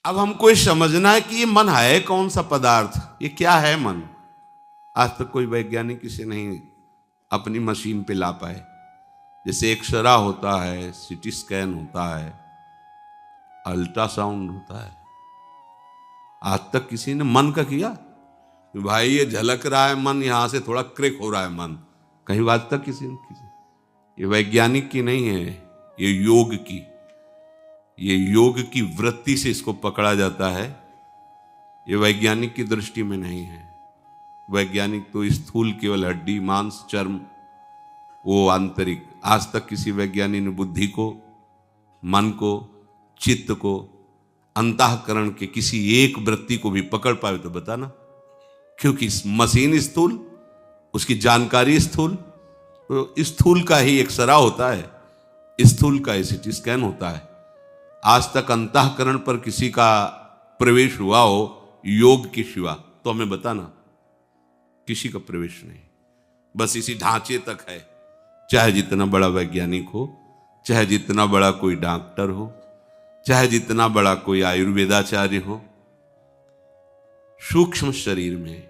अब हमको ये समझना है कि ये मन है कौन सा पदार्थ, ये क्या है मन। आज तक कोई वैज्ञानिक इसे नहीं अपनी मशीन पे ला पाए। जैसे एक्सरा होता है, सीटी स्कैन होता है, अल्ट्रासाउंड होता है, आज तक किसी ने मन का किया भाई ये झलक रहा है मन, यहां से थोड़ा क्रिक हो रहा है मन, कहीं आज तक किसी ने ये वैज्ञानिक की नहीं है, ये योग की, ये योग की वृत्ति से इसको पकड़ा जाता है। ये वैज्ञानिक की दृष्टि में नहीं है। वैज्ञानिक तो स्थूल केवल हड्डी मांस चर्म, वो आंतरिक। आज तक किसी वैज्ञानिक ने बुद्धि को, मन को, चित्त को, अंतःकरण के किसी एक वृत्ति को भी पकड़ पाए तो बताना। क्योंकि मशीन स्थूल, उसकी जानकारी स्थूल, तो स्थूल का ही एक्सरा होता है, स्थूल का ही सीटी स्कैन होता है। आज तक अंतःकरण पर किसी का प्रवेश हुआ हो योग के सिवा तो हमें बताना। किसी का प्रवेश नहीं, बस इसी ढांचे तक है। चाहे जितना बड़ा वैज्ञानिक हो, चाहे जितना बड़ा कोई डॉक्टर हो, चाहे जितना बड़ा कोई आयुर्वेदाचार्य हो, सूक्ष्म शरीर में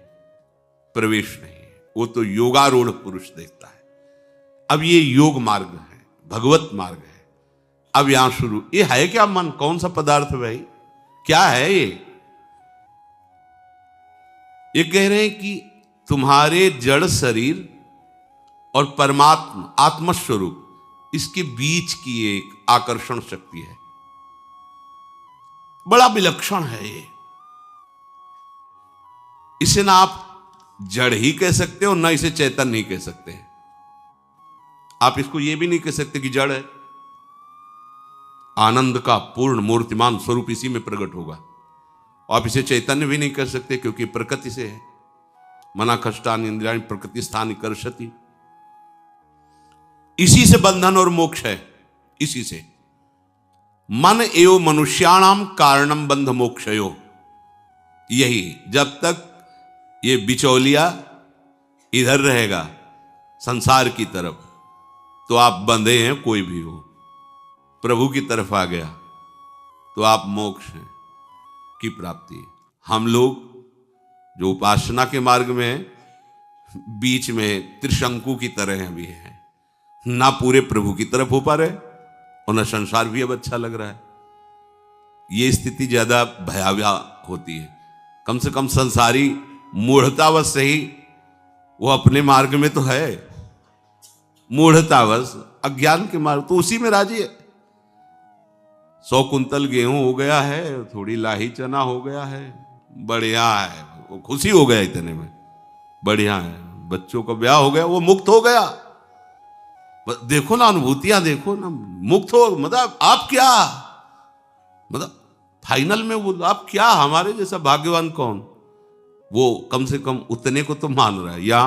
प्रवेश नहीं है। वो तो योगारूढ़ पुरुष देखता है। अब ये योग मार्ग है, भगवत मार्ग है। अब यहां शुरू, ये है क्या मन, कौन सा पदार्थ है भाई, क्या है ये? ये कह रहे हैं कि तुम्हारे जड़ शरीर और परमात्मा आत्मस्वरूप, इसके बीच की एक आकर्षण शक्ति है, बड़ा विलक्षण है ये। इसे ना आप जड़ ही कह सकते हो, ना इसे चैतन्य ही कह सकते हैं। आप इसको ये भी नहीं कह सकते कि जड़ है। आनंद का पूर्ण मूर्तिमान स्वरूप इसी में प्रकट होगा। आप इसे चैतन्य भी नहीं कर सकते क्योंकि प्रकृति से है। मना कष्टान इंद्रियाणि प्रकृति स्थान कर्षति, इसी से बंधन और मोक्ष है। इसी से मन एवं मनुष्याणाम कारणम बंध मोक्षयो। यही जब तक ये बिचौलिया इधर रहेगा संसार की तरफ, तो आप बंधे हैं। कोई भी हो प्रभु की तरफ आ गया तो आप मोक्ष की प्राप्ति है। हम लोग जो उपासना के मार्ग में हैं, बीच में त्रिशंकु की तरह भी हैं, ना पूरे प्रभु की तरफ हो पा रहे और ना संसार भी अब अच्छा लग रहा है। ये स्थिति ज्यादा भयावह होती है। कम से कम संसारी मूढ़तावश से ही वो अपने मार्ग में तो है, मूढ़तावश अज्ञान के मार्ग तो उसी में राजी है। 100 कुंतल गेहूं हो गया है, थोड़ी लाही चना हो गया है, बढ़िया है, वो खुशी हो गया इतने में, बढ़िया है। बच्चों का ब्याह हो गया, वो मुक्त हो गया। देखो ना अनुभूतियां, देखो ना, मुक्त हो, मतलब आप क्या, मतलब फाइनल में वो आप क्या, हमारे जैसा भाग्यवान कौन। वो कम से कम उतने को तो मान रहा है, या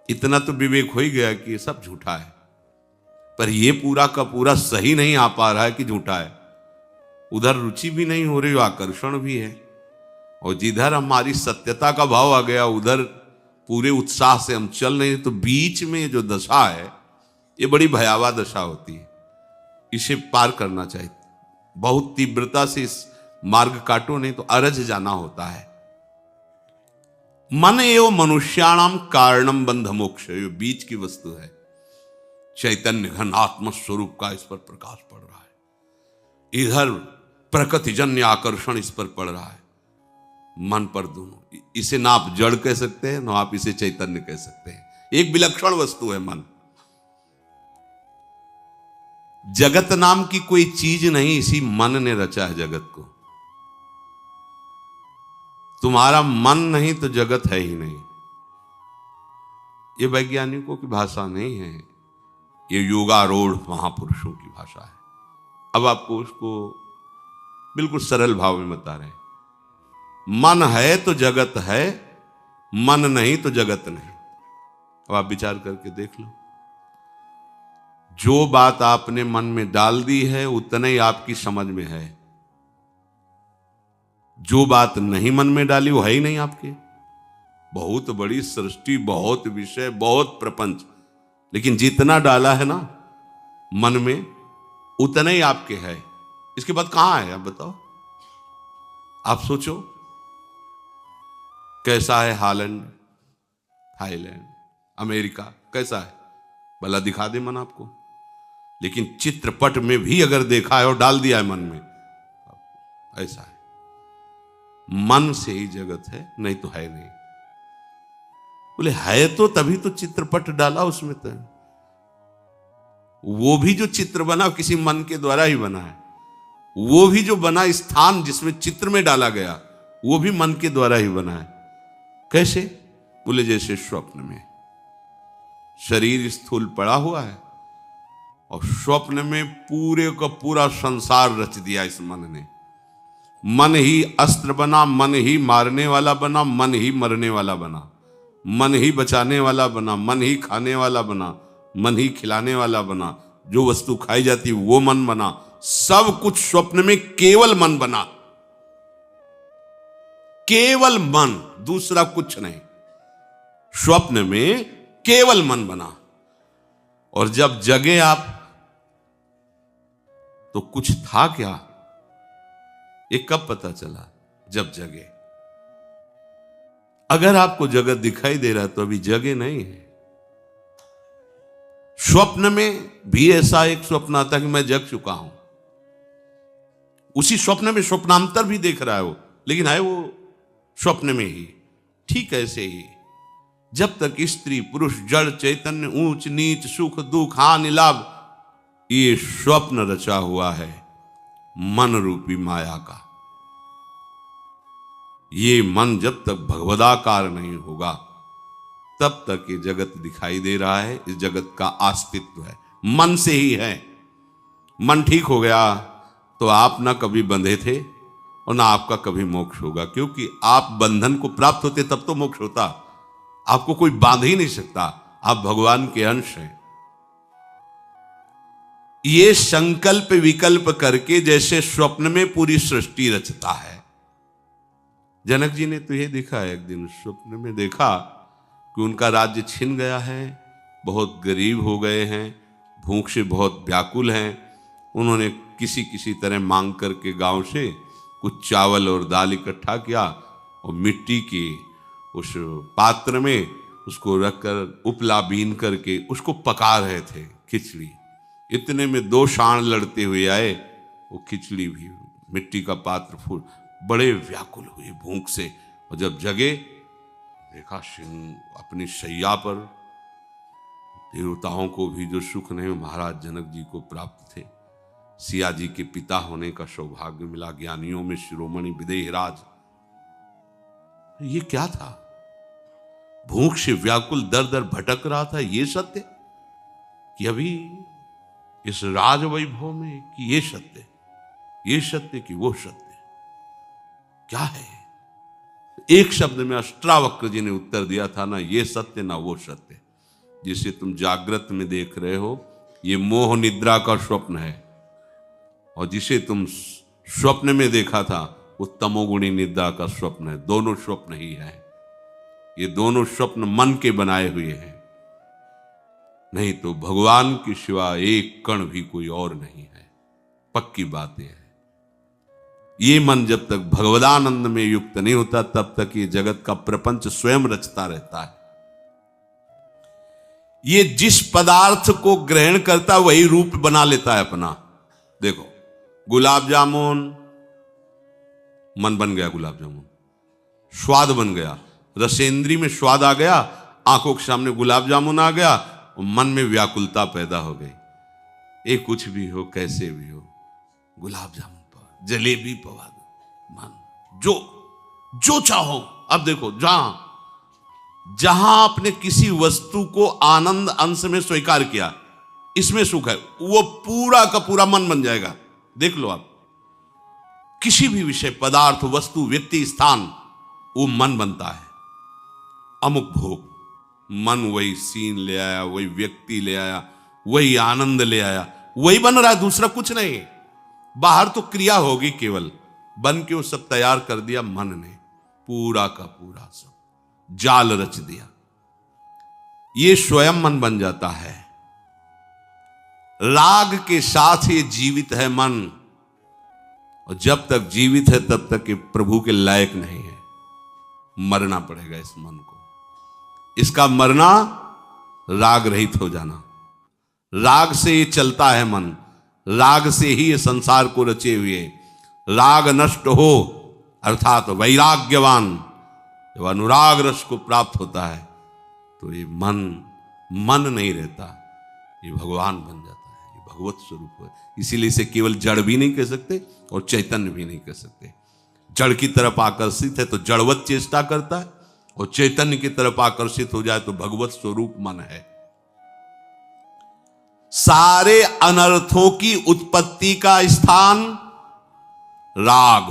इतना तो विवेक हो ही गया कि ये सब झूठा है। पर ये पूरा का पूरा सही नहीं आ पा रहा है कि झूठा है। उधर रुचि भी नहीं हो रही, आकर्षण भी है, और जिधर हमारी सत्यता का भाव आ गया उधर पूरे उत्साह से हम चल नहीं। तो बीच में जो दशा है, ये बड़ी भयावह दशा होती है। इसे पार करना चाहिए। बहुत तीव्रता से इस मार्ग काटो, नहीं तो अरज जाना होता है। मन एवं मनुष्याणाम कारणम बंध मोक्ष, ये बीच की वस्तु है। चैतन्य घन आत्म स्वरूप का इस पर प्रकाश पड़ रहा है, इधर प्रकृतिजन्य आकर्षण इस पर पड़ रहा है, मन पर दोनों। इसे ना आप जड़ कह सकते हैं, ना आप इसे चैतन्य कह सकते हैं। एक विलक्षण वस्तु है मन। जगत नाम की कोई चीज नहीं, इसी मन ने रचा है जगत को। तुम्हारा मन नहीं तो जगत है ही नहीं। ये वैज्ञानिकों की भाषा नहीं है, ये योगारूढ़ महापुरुषों की भाषा है। अब आपको उसको बिल्कुल सरल भाव में बता रहे हैं। मन है तो जगत है, मन नहीं तो जगत नहीं। अब आप विचार करके देख लो, जो बात आपने मन में डाल दी है उतना ही आपकी समझ में है। जो बात नहीं मन में डाली वो है ही नहीं आपके। बहुत बड़ी सृष्टि, बहुत विषय, बहुत प्रपंच, लेकिन जितना डाला है ना मन में उतना ही आपके है। इसके बाद कहां है आप बताओ। आप सोचो कैसा है हॉलैंड, थाईलैंड, अमेरिका, कैसा है, भला दिखा दे मन आपको। लेकिन चित्रपट में भी अगर देखा है और डाल दिया है मन में, ऐसा है। मन से ही जगत है, नहीं तो है नहीं। बोले है तो तभी तो चित्रपट डाला उसमें। तो वो भी जो चित्र बना किसी मन के द्वारा ही बना है। वो भी जो बना स्थान जिसमें चित्र में डाला गया, वो भी मन के द्वारा ही बना है। कैसे? बोले जैसे स्वप्न में शरीर स्थूल पड़ा हुआ है और स्वप्न में पूरे का पूरा संसार रच दिया इस मन ने। मन ही अस्त्र बना, मन ही मारने वाला बना, मन ही मरने वाला बना, मन ही बचाने वाला बना, मन ही खाने वाला बना, मन ही खिलाने वाला बना। जो वस्तु खाई जाती वो मन बना। सब कुछ स्वप्न में केवल मन बना, केवल मन, दूसरा कुछ नहीं। स्वप्न में केवल मन बना। और जब जगे आप तो कुछ था क्या? ये कब पता चला? जब जगे। अगर आपको जगत दिखाई दे रहा है तो अभी जगे नहीं है। स्वप्न में भी ऐसा एक स्वप्न आता कि मैं जग चुका हूं। उसी स्वप्न में स्वप्नांतर भी देख रहा है वो, लेकिन है वो स्वप्न में ही। ठीक ऐसे ही जब तक स्त्री पुरुष जड़ चैतन्य ऊंच नीच सुख दुख हानि लाभ, ये स्वप्न रचा हुआ है मन रूपी माया का। ये मन जब तक भगवदाकार नहीं होगा तब तक ये जगत दिखाई दे रहा है। इस जगत का अस्तित्व है मन से ही है। मन ठीक हो गया तो आप ना कभी बंधे थे और ना आपका कभी मोक्ष होगा, क्योंकि आप बंधन को प्राप्त होते तब तो मोक्ष होता। आपको कोई बांध ही नहीं सकता, आप भगवान के अंश हैं। ये संकल्प विकल्प करके जैसे स्वप्न में पूरी सृष्टि रचता है। जनक जी ने तो ये देखा है, एक दिन स्वप्न में देखा कि उनका राज्य छिन गया है, बहुत गरीब हो गए हैं, भूख से बहुत व्याकुल हैं। उन्होंने किसी किसी तरह मांग करके गांव से कुछ चावल और दाल इकट्ठा किया और मिट्टी के उस पात्र में उसको रखकर उपला बीन करके उसको पका रहे थे, खिचड़ी। इतने में 2 सांड लड़ते हुए आए, वो खिचड़ी भी मिट्टी का पात्र फूल, बड़े व्याकुल हुए भूख से। और जब जगे देखा सिंह अपनी शैया पर। देवताओं को भी जो सुख नहीं महाराज जनक जी को प्राप्त थे। सिया जी के पिता होने का सौभाग्य मिला, ज्ञानियों में शिरोमणि विदेहराज। ये क्या था? भूख से व्याकुल दर दर भटक रहा था, ये सत्य कि अभी इस राज वैभव में, कि ये सत्य, ये सत्य कि वो सत्य, क्या है? एक शब्द में अष्टावक्र जी ने उत्तर दिया था, ना ये सत्य ना वो सत्य। जिसे तुम जागृत में देख रहे हो ये मोह निद्रा का स्वप्न है, और जिसे तुम स्वप्न में देखा था वो तमोगुणी निद्रा का स्वप्न है। दोनों स्वप्न ही है। ये दोनों स्वप्न मन के बनाए हुए हैं, नहीं तो भगवान के सिवा एक कण भी कोई और नहीं है। पक्की बात है। ये मन जब तक भगवदानंद में युक्त नहीं होता तब तक ये जगत का प्रपंच स्वयं रचता रहता है। ये जिस पदार्थ को ग्रहण करता वही रूप बना लेता है अपना। देखो गुलाब जामुन, मन बन गया गुलाब जामुन, स्वाद बन गया, रसेंद्री में स्वाद आ गया, आंखों के सामने गुलाब जामुन आ गया और मन में व्याकुलता पैदा हो गई। ये कुछ भी हो, कैसे भी हो, गुलाब जामुन पर, जलेबी पवा दो, मन जो चाहो। अब देखो जहां आपने किसी वस्तु को आनंद अंश में स्वीकार किया, इसमें सुख है, वो पूरा का पूरा मन बन जाएगा। देख लो आप, किसी भी विषय, पदार्थ, वस्तु, व्यक्ति, स्थान, वो मन बनता है। अमुक भोग, मन वही सीन ले आया, वही व्यक्ति ले आया, वही आनंद ले आया, वही बन रहा है, दूसरा कुछ नहीं। बाहर तो क्रिया होगी केवल, बन के वो सब तैयार कर दिया मन ने, पूरा का पूरा सब जाल रच दिया। ये स्वयं मन बन जाता है। राग के साथ ये जीवित है मन। और जब तक जीवित है तब तक ये प्रभु के लायक नहीं है। मरना पड़ेगा इस मन को। इसका मरना राग रहित हो जाना। राग से ये चलता है मन, राग से ही ये संसार को रचे हुए। राग नष्ट हो अर्थात वैराग्यवान जब अनुराग रस को प्राप्त होता है तो ये मन नहीं रहता, ये भगवान बन जाता है, ये भगवत स्वरूप है। इसीलिए इसे केवल जड़ भी नहीं कह सकते और चैतन्य भी नहीं कह सकते। जड़ की तरफ आकर्षित है तो जड़वत चेष्टा करता है, और चैतन्य की तरफ आकर्षित हो जाए तो भगवत स्वरूप मन है। सारे अनर्थों की उत्पत्ति का स्थान राग,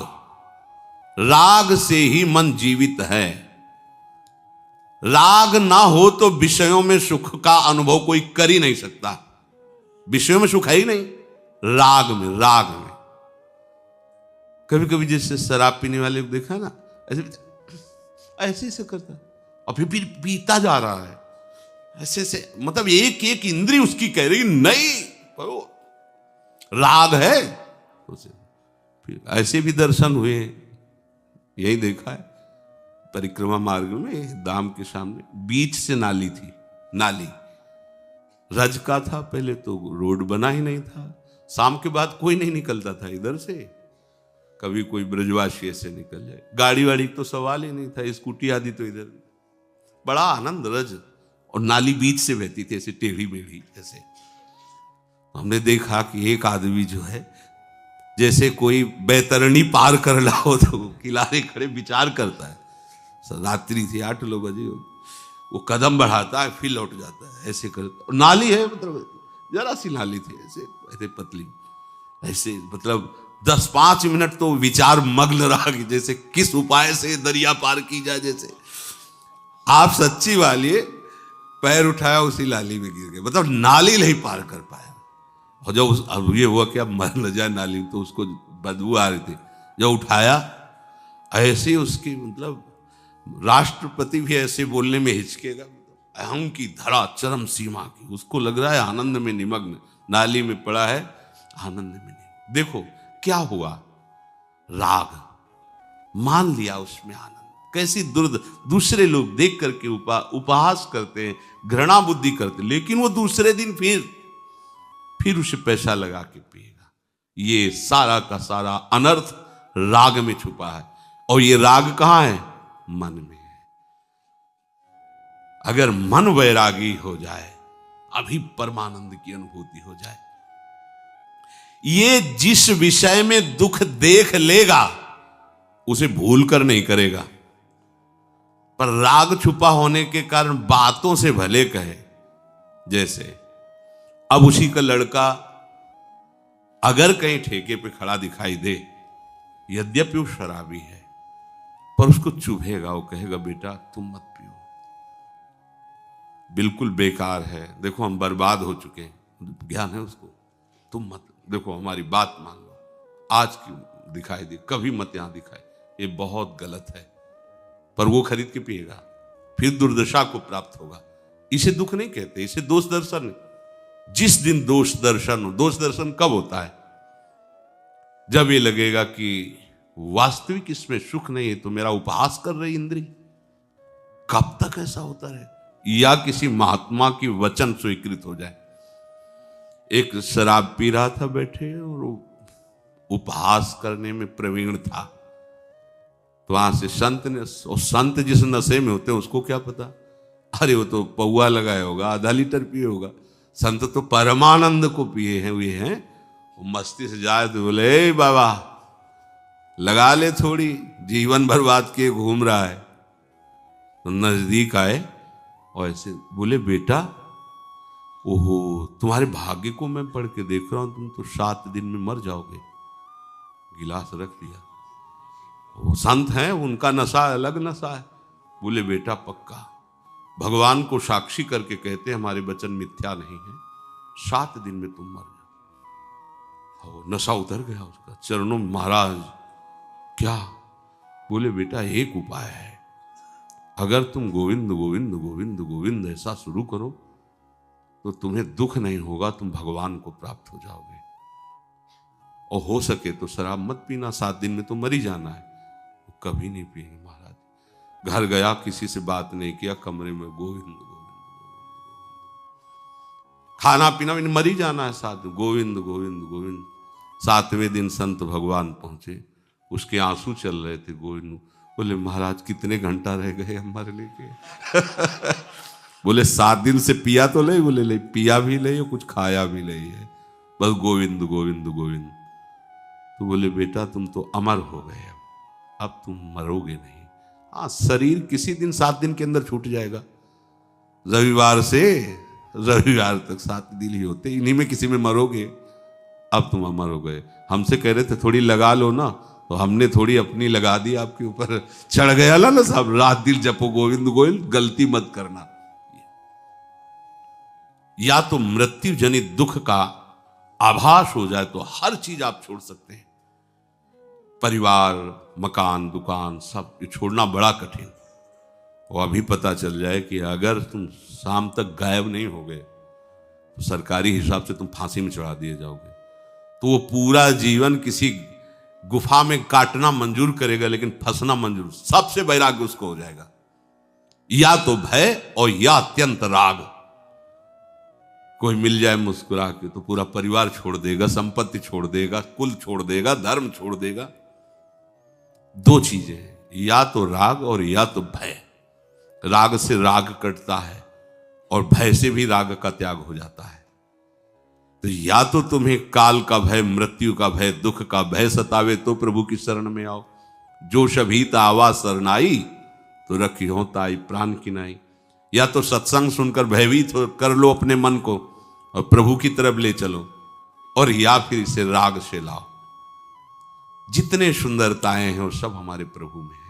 राग से ही मन जीवित है। राग ना हो तो विषयों में सुख का अनुभव कोई कर ही नहीं सकता। विषयों में सुख है ही नहीं, राग में। कभी कभी जैसे शराब पीने वाले को देखा ना, ऐसे ऐसे करता और फिर पीता जा रहा है ऐसे से, मतलब एक एक इंद्री उसकी कह रही नहीं, पर वो राग है उसे। फिर ऐसे भी दर्शन हुए, यही देखा है परिक्रमा मार्ग में धाम के सामने बीच से नाली थी। नाली रज का था पहले तो, रोड बना ही नहीं था। शाम के बाद कोई नहीं निकलता था इधर से, कभी कोई ब्रजवासी ऐसे निकल जाए, गाड़ी वाड़ी तो सवाल ही नहीं था, स्कूटी आदि तो इधर। बड़ा आनंद रज, और नाली बीच से बहती थी ऐसे टेढ़ी मेढ़ी ऐसे। हमने देखा कि एक आदमी जो है जैसे कोई बैतरणी पार कर रहा हो तो किनारे खड़े विचार करता है। रात्रि थी, 8-9 बजे, वो कदम बढ़ाता है फिर लौट जाता है, ऐसे करता। नाली है, मतलब जरा सी नाली थी ऐसे ऐसे पतली, ऐसे मतलब 10-5 मिनट तो विचार मग्न रहा कि जैसे किस उपाय से दरिया पार की जाए। जैसे आप सच्ची वाली पैर उठाया उसी नाली में गिर गए, मतलब नाली नहीं पार कर पाया। और जब अब ये हुआ कि अब मर न जाए नाली, तो उसको बदबू आ रही थी, जब उठाया ऐसे उसकी, मतलब राष्ट्रपति भी ऐसे बोलने में हिचकेगा, अहम की धरा चरम सीमा की। उसको लग रहा है आनंद में निमग्न, नाली में पड़ा है आनंद में नहीं। देखो क्या हुआ, राग मान लिया उसमें आनंद। कैसी दूसरे लोग देख करके उपहास करते हैं, घृणा बुद्धि करते, लेकिन वो दूसरे दिन फिर उसे पैसा लगा के पिएगा। ये सारा का सारा अनर्थ राग में छुपा है, और ये राग कहां है? मन में है। अगर मन वैरागी हो जाए, अभी परमानंद की अनुभूति हो जाए। ये जिस विषय में दुख देख लेगा उसे भूल कर नहीं करेगा, पर राग छुपा होने के कारण बातों से भले कहे। जैसे अब उसी का लड़का अगर कहीं ठेके पे खड़ा दिखाई दे, यद्यपि वो शराबी है, पर उसको चुभेगा, वो कहेगा बेटा तुम मत पियो, बिल्कुल बेकार है, देखो हम बर्बाद हो चुके हैं। ज्ञान है उसको, तुम मत, देखो हमारी बात मान लो, आज क्यों दिखाई दे, कभी मत यहां दिखाए, ये बहुत गलत है। पर वो खरीद के पिएगा, फिर दुर्दशा को प्राप्त होगा। इसे दुख नहीं कहते, इसे दोष दर्शन। जिस दिन दोष दर्शन हो, दोष दर्शन कब होता है? जब ये लगेगा कि वास्तविक इसमें सुख नहीं है, तो मेरा उपहास कर रही इंद्री। कब तक ऐसा होता रहे? या किसी महात्मा की वचन स्वीकृत हो जाए। एक शराब पी रहा था बैठे, और उपहास करने में प्रवीण था, तो वहां से संत ने, और संत जिस नशे में होते हैं उसको क्या पता, अरे वो तो पौआ लगाया होगा, आधा लीटर पिए होगा। संत तो परमानंद को पिए हुए हैं, वो मस्ती से जाए तो बोले ए बाबा लगा ले थोड़ी, जीवन बर्बाद किए घूम रहा है। तो नजदीक आए और ऐसे बोले बेटा, ओहो तुम्हारे भाग्य को मैं पढ़ के देख रहा हूं, तुम तो 7 दिन में मर जाओगे। गिलास रख दिया। वो संत हैं, उनका नशा अलग नशा है। बोले बेटा पक्का, भगवान को साक्षी करके कहते हैं हमारे वचन मिथ्या नहीं है, 7 दिन में तुम मर जाओ। नशा उतर गया उसका, चरणों में महाराज क्या? बोले बेटा एक उपाय है, अगर तुम गोविंद गोविंद गोविंद गोविंद ऐसा शुरू करो तो तुम्हें दुख नहीं होगा, तुम भगवान को प्राप्त हो जाओगे। और हो सके तो शराब मत पीना, 7 दिन में तो मर ही जाना है। कभी नहीं पिएंगे महाराज। घर गया, किसी से बात नहीं किया, कमरे में गोविंद गोविंद। खाना पीना मैंने मर ही जाना है 7 दिन, गोविंद गोविंद गोविंद। 7वें दिन संत भगवान पहुंचे, उसके आंसू चल रहे थे। गोविंद बोले महाराज कितने घंटा रह गए हम मरने के। बोले 7 दिन से पिया तो ले, बोले ले पिया भी ले, कुछ खाया भी नहीं है, बस गोविंद गोविंद गोविंद। तो बोले बेटा तुम तो अमर हो गए, अब तुम मरोगे नहीं। हाँ, शरीर किसी दिन 7 दिन के अंदर छूट जाएगा। रविवार से रविवार तक 7 दिन ही होते, इन्हीं में किसी में मरोगे। अब तुम अमर हो गए। हमसे कह रहे थे थोड़ी लगा लो ना, तो हमने थोड़ी अपनी लगा दी, आपके ऊपर चढ़ गया ना साहब। रात दिन जपो गोविंद गोविंद, गलती मत करना। या तो मृत्यु जनित दुख का आभास हो जाए तो हर चीज आप छोड़ सकते हैं। परिवार, मकान, दुकान सब छोड़ना बड़ा कठिन। वो अभी पता चल जाए कि अगर तुम शाम तक गायब नहीं हो गए तो सरकारी हिसाब से तुम फांसी में चढ़ा दिए जाओगे। तो वो पूरा जीवन किसी गुफा में काटना मंजूर करेगा, लेकिन फंसना मंजूर। सबसे वैराग्य उसको हो जाएगा, या तो भय और या अत्यंत राग। कोई मिल जाए मुस्कुरा के तो पूरा परिवार छोड़ देगा, संपत्ति छोड़ देगा, कुल छोड़ देगा, धर्म छोड़ देगा। 2 चीजें हैं, या तो राग और या तो भय। राग से राग कटता है और भय से भी राग का त्याग हो जाता है। तो या तो तुम्हें काल का भय, मृत्यु का भय, दुख का भय सतावे तो प्रभु की शरण में आओ। जो शभीता आवा शरणाई तो रखी हो ताई प्राण की नाई। या तो सत्संग सुनकर भयभीत कर लो अपने मन को और प्रभु की तरफ ले चलो, और या फिर इसे राग से लाओ। जितने सुंदरताएं हैं वो सब हमारे प्रभु में है।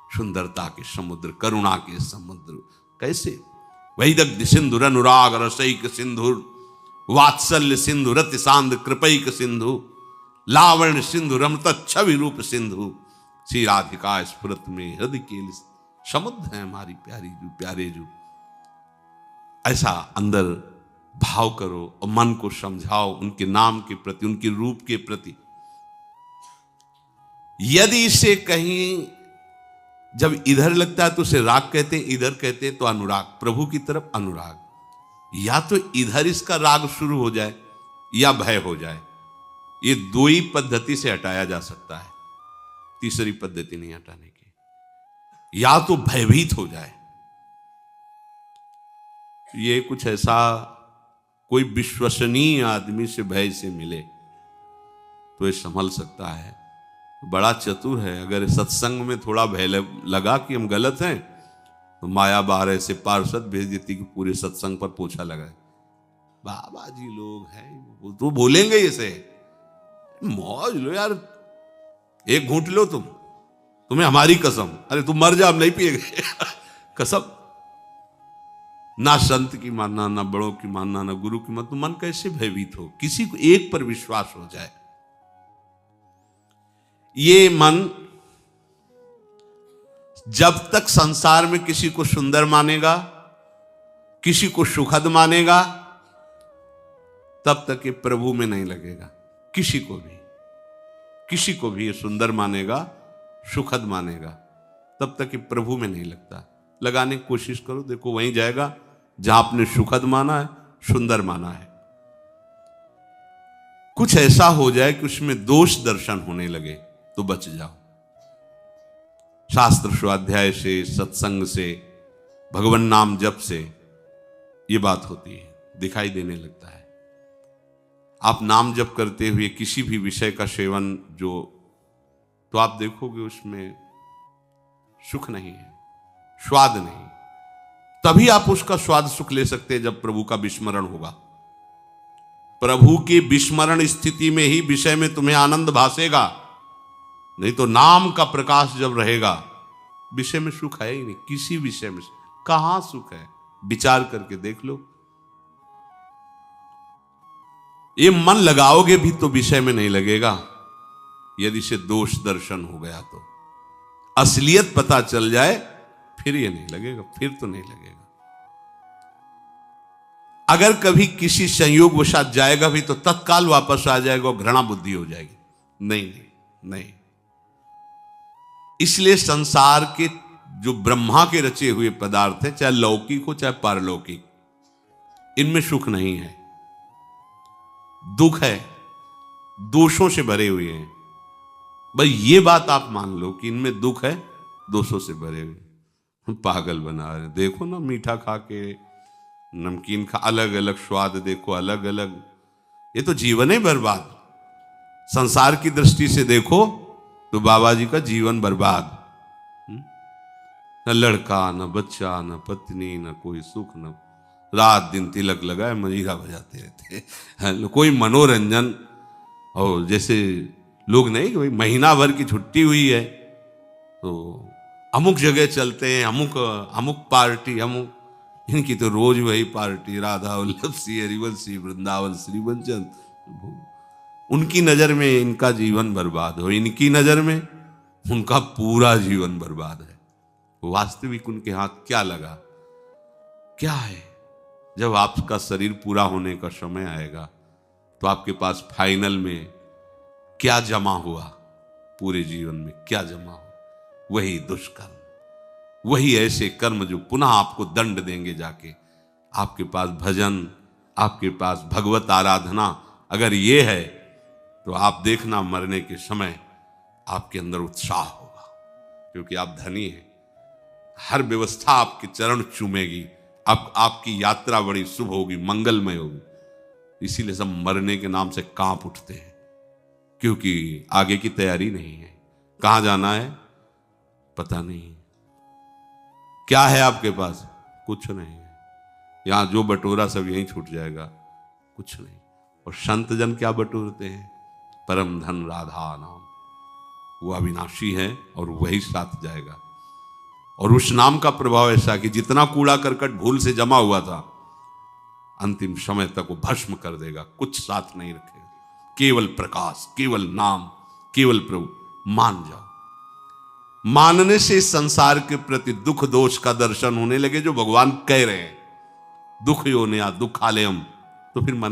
सुंदरता के समुद्र, करुणा के समुद्र। कैसे? वैदग्ध सिंधुर अनुराग रसैक सिंधुर, वात्सल्य सिंधु रति सांद कृपैक सिंधु, लावण्य सिंधु रमत छवि रूप सिंधु, श्री राधिका स्फुरत में हृदय के समुद्र है हमारी प्यारी जो प्यारे जो। ऐसा अंदर भाव करो और मन को समझाओ उनके नाम के प्रति, उनके रूप के प्रति। यदि इसे कहीं जब इधर लगता है तो उसे राग कहते हैं, इधर कहते हैं तो अनुराग, प्रभु की तरफ अनुराग। या तो इधर इसका राग शुरू हो जाए या भय हो जाए। ये 2 ही पद्धति से हटाया जा सकता है, तीसरी पद्धति नहीं हटाने की। या तो भयभीत हो जाए, ये कुछ ऐसा कोई विश्वसनीय आदमी से भय से मिले तो ये संभल सकता है, बड़ा चतुर है। अगर सत्संग में थोड़ा भय लगा कि हम गलत हैं तो माया 12 से पार्षद भेज देती कि पूरे सत्संग पर पोछा लगाए। बाबा जी लोग हैं तो बोलेंगे इसे, मौज लो यार, एक घूंट लो तुम्हें हमारी कसम। अरे तुम मर जा, हम नहीं पिएंगे। कसम। ना संत की मानना, ना बड़ों की मानना, ना गुरु की मानना। तो मन कैसे भयभीत हो? किसी को एक पर विश्वास हो जाए। ये मन जब तक संसार में किसी को सुंदर मानेगा, किसी को सुखद मानेगा, तब तक ये प्रभु में नहीं लगेगा। किसी को भी ये सुंदर मानेगा, सुखद मानेगा, तब तक ये प्रभु में नहीं लगता। लगाने की कोशिश करो, देखो वहीं जाएगा जहां आपने सुखद माना है, सुंदर माना है। कुछ ऐसा हो जाए कि उसमें दोष दर्शन होने लगे तो बच जाओ। शास्त्र स्वाध्याय से, सत्संग से, भगवान नाम जप से ये बात होती है, दिखाई देने लगता है। आप नाम जप करते हुए किसी भी विषय का सेवन तो आप देखोगे उसमें सुख नहीं है, स्वाद नहीं। तभी आप उसका स्वाद सुख ले सकते हैं जब प्रभु का विस्मरण होगा। प्रभु के विस्मरण स्थिति में ही विषय में तुम्हें आनंद भासेगा, नहीं तो नाम का प्रकाश जब रहेगा विषय में सुख है ही नहीं। किसी विषय में कहां सुख है? विचार करके देख लो। ये मन लगाओगे भी तो विषय में नहीं लगेगा। यदि से दोष दर्शन हो गया तो, असलियत पता चल जाए, फिर ये नहीं लगेगा, फिर तो नहीं लगेगा। अगर कभी किसी संयोग वशात जाएगा भी तो तत्काल वापस आ जाएगा और घृणा बुद्धि हो जाएगी। नहीं नहीं नहीं। इसलिए संसार के जो ब्रह्मा के रचे हुए पदार्थ हैं, चाहे लौकिक हो चाहे पारलौकिक, इनमें सुख नहीं है, दुख है, दोषों से भरे हुए हैं। भाई ये बात आप मान लो कि इनमें दुख है, दोषों से भरे हुए। पागल बना रहे, देखो ना मीठा खा के, नमकीन खा, अलग अलग स्वाद देखो, अलग अलग, ये तो जीवन है बर्बाद। संसार की दृष्टि से देखो तो बाबा जी का जीवन बर्बाद। न लड़का, न बच्चा, न पत्नी, न कोई सुख, न रात दिन तिलक लगाए मजीरा बजाते रहते, कोई मनोरंजन। और जैसे लोग नहीं कि भाई महीना भर की छुट्टी हुई है तो अमुक जगह चलते हैं, अमुक पार्टी, अमुक, इनकी तो रोज वही पार्टी, राधा वल्लभ सी, हरिवंश सी, वृंदावन श्रीवंचन। उनकी नजर में इनका जीवन बर्बाद हो, इनकी नजर में उनका पूरा जीवन बर्बाद है। वास्तविक उनके हाथ क्या लगा, क्या है? जब आपका शरीर पूरा होने का समय आएगा तो आपके पास फाइनल में क्या जमा हुआ, पूरे जीवन में क्या जमा हुआ? वही दुष्कर्म, वही ऐसे कर्म जो पुनः आपको दंड देंगे जाके। आपके पास भजन, आपके पास भगवत आराधना अगर ये है तो आप देखना मरने के समय आपके अंदर उत्साह होगा, क्योंकि आप धनी हैं। हर व्यवस्था आपके चरण चूमेगी, आपकी यात्रा बड़ी शुभ होगी, मंगलमय होगी। इसीलिए सब मरने के नाम से कांप उठते हैं, क्योंकि आगे की तैयारी नहीं है। कहां जाना है पता नहीं। क्या है आपके पास? कुछ नहीं है। यहां जो बटोरा सब यहीं छूट जाएगा, कुछ नहीं। और संत जन क्या बटोरते हैं? परम धन राधा नाम, वो अविनाशी है और वही साथ जाएगा। और उस नाम का प्रभाव ऐसा कि जितना कूड़ा करकट भूल से जमा हुआ था, अंतिम समय तक वो भस्म कर देगा, कुछ साथ नहीं रखेगा। केवल प्रकाश, केवल नाम, केवल प्रभु। मान जाओ। मानने से संसार के प्रति दुख दोष का दर्शन होने लगे, जो भगवान कह रहे हैं, दुख योनिया दुखालयम, तो फिर मन